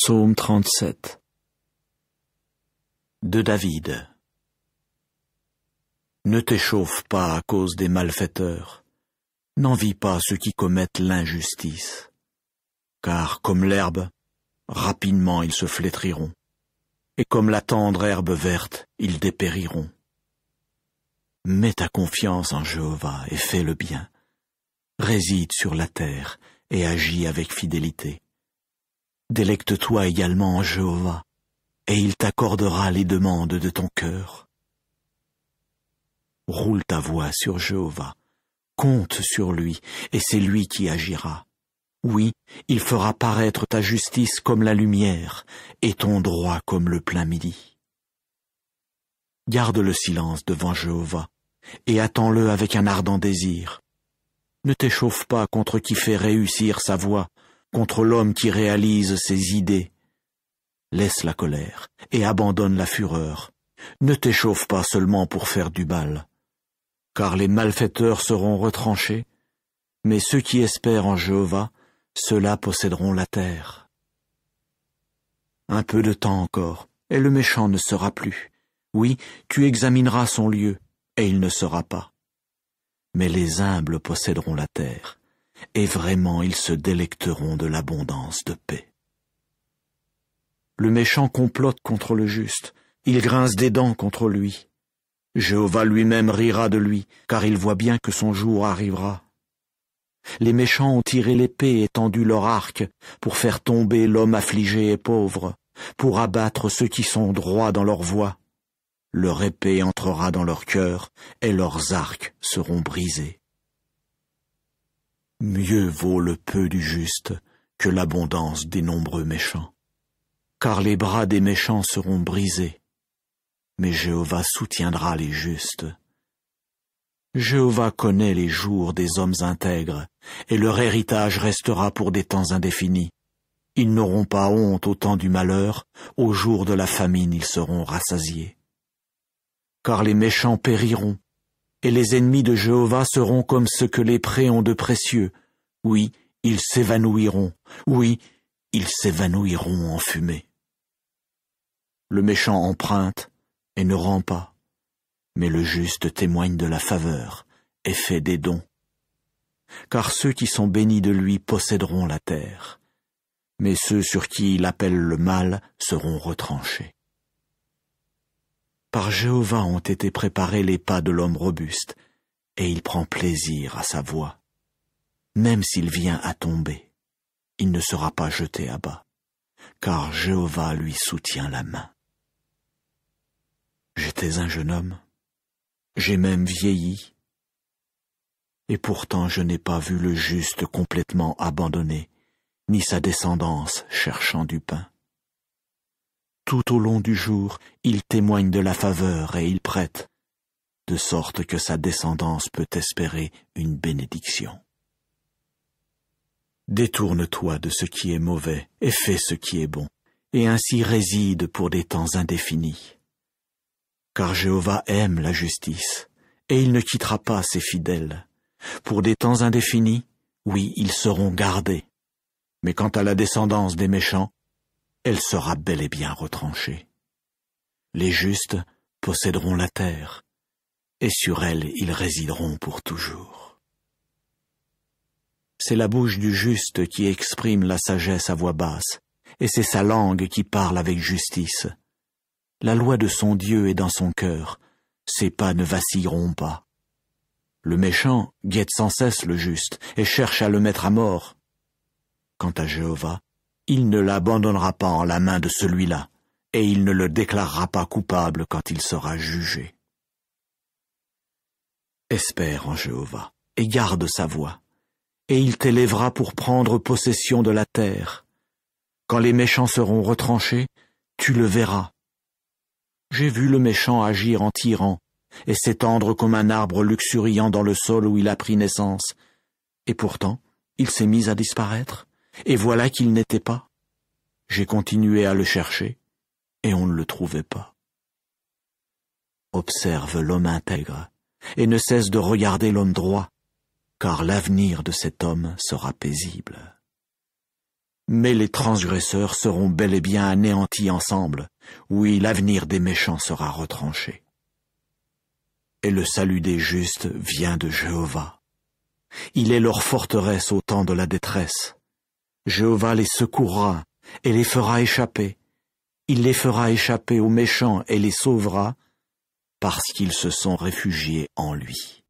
Psaume 37 de David. Ne t'échauffe pas à cause des malfaiteurs, n'envie pas ceux qui commettent l'injustice, car comme l'herbe, rapidement ils se flétriront, et comme la tendre herbe verte, ils dépériront. Mets ta confiance en Jéhovah et fais le bien, réside sur la terre et agis avec fidélité. Délecte-toi également en Jéhovah, et il t'accordera les demandes de ton cœur. Roule ta voix sur Jéhovah, compte sur lui, et c'est lui qui agira. Oui, il fera paraître ta justice comme la lumière, et ton droit comme le plein midi. Garde le silence devant Jéhovah, et attends-le avec un ardent désir. Ne t'échauffe pas contre qui fait réussir sa voie, contre l'homme qui réalise ses idées. Laisse la colère et abandonne la fureur. Ne t'échauffe pas seulement pour faire du bal, car les malfaiteurs seront retranchés, mais ceux qui espèrent en Jéhovah, ceux-là posséderont la terre. Un peu de temps encore, et le méchant ne sera plus. Oui, tu examineras son lieu, et il ne sera pas. Mais les humbles posséderont la terre, et vraiment ils se délecteront de l'abondance de paix. Le méchant complote contre le juste, il grince des dents contre lui. Jéhovah lui-même rira de lui, car il voit bien que son jour arrivera. Les méchants ont tiré l'épée et tendu leur arc pour faire tomber l'homme affligé et pauvre, pour abattre ceux qui sont droits dans leur voie. Leur épée entrera dans leur cœur, et leurs arcs seront brisés. Mieux vaut le peu du juste que l'abondance des nombreux méchants, car les bras des méchants seront brisés, mais Jéhovah soutiendra les justes. Jéhovah connaît les jours des hommes intègres, et leur héritage restera pour des temps indéfinis. Ils n'auront pas honte au temps du malheur, au jour de la famine ils seront rassasiés. Car les méchants périront, et les ennemis de Jéhovah seront comme ce que les prés ont de précieux. Oui, ils s'évanouiront. Oui, ils s'évanouiront en fumée. Le méchant emprunte et ne rend pas, mais le juste témoigne de la faveur et fait des dons. Car ceux qui sont bénis de lui posséderont la terre, mais ceux sur qui il appelle le mal seront retranchés. Par Jéhovah ont été préparés les pas de l'homme robuste, et il prend plaisir à sa voie. Même s'il vient à tomber, il ne sera pas jeté à bas, car Jéhovah lui soutient la main. J'étais un jeune homme, j'ai même vieilli, et pourtant je n'ai pas vu le juste complètement abandonné, ni sa descendance cherchant du pain. Tout au long du jour, il témoigne de la faveur et il prête, de sorte que sa descendance peut espérer une bénédiction. Détourne-toi de ce qui est mauvais et fais ce qui est bon, et ainsi réside pour des temps indéfinis. Car Jéhovah aime la justice, et il ne quittera pas ses fidèles. Pour des temps indéfinis, oui, ils seront gardés, mais quant à la descendance des méchants, elle sera bel et bien retranchée. Les justes posséderont la terre, et sur elle ils résideront pour toujours. C'est la bouche du juste qui exprime la sagesse à voix basse, et c'est sa langue qui parle avec justice. La loi de son Dieu est dans son cœur, ses pas ne vacilleront pas. Le méchant guette sans cesse le juste, et cherche à le mettre à mort. Quant à Jéhovah, il ne l'abandonnera pas en la main de celui-là, et il ne le déclarera pas coupable quand il sera jugé. Espère en Jéhovah, et garde sa voie, et il t'élèvera pour prendre possession de la terre. Quand les méchants seront retranchés, tu le verras. J'ai vu le méchant agir en tyran, et s'étendre comme un arbre luxuriant dans le sol où il a pris naissance, et pourtant il s'est mis à disparaître. Et voilà qu'il n'était pas. J'ai continué à le chercher, et on ne le trouvait pas. Observe l'homme intègre, et ne cesse de regarder l'homme droit, car l'avenir de cet homme sera paisible. Mais les transgresseurs seront bel et bien anéantis ensemble. Oui, l'avenir des méchants sera retranché. Et le salut des justes vient de Jéhovah. Il est leur forteresse au temps de la détresse. Jéhovah les secourra et les fera échapper. Il les fera échapper aux méchants et les sauvera, parce qu'ils se sont réfugiés en lui.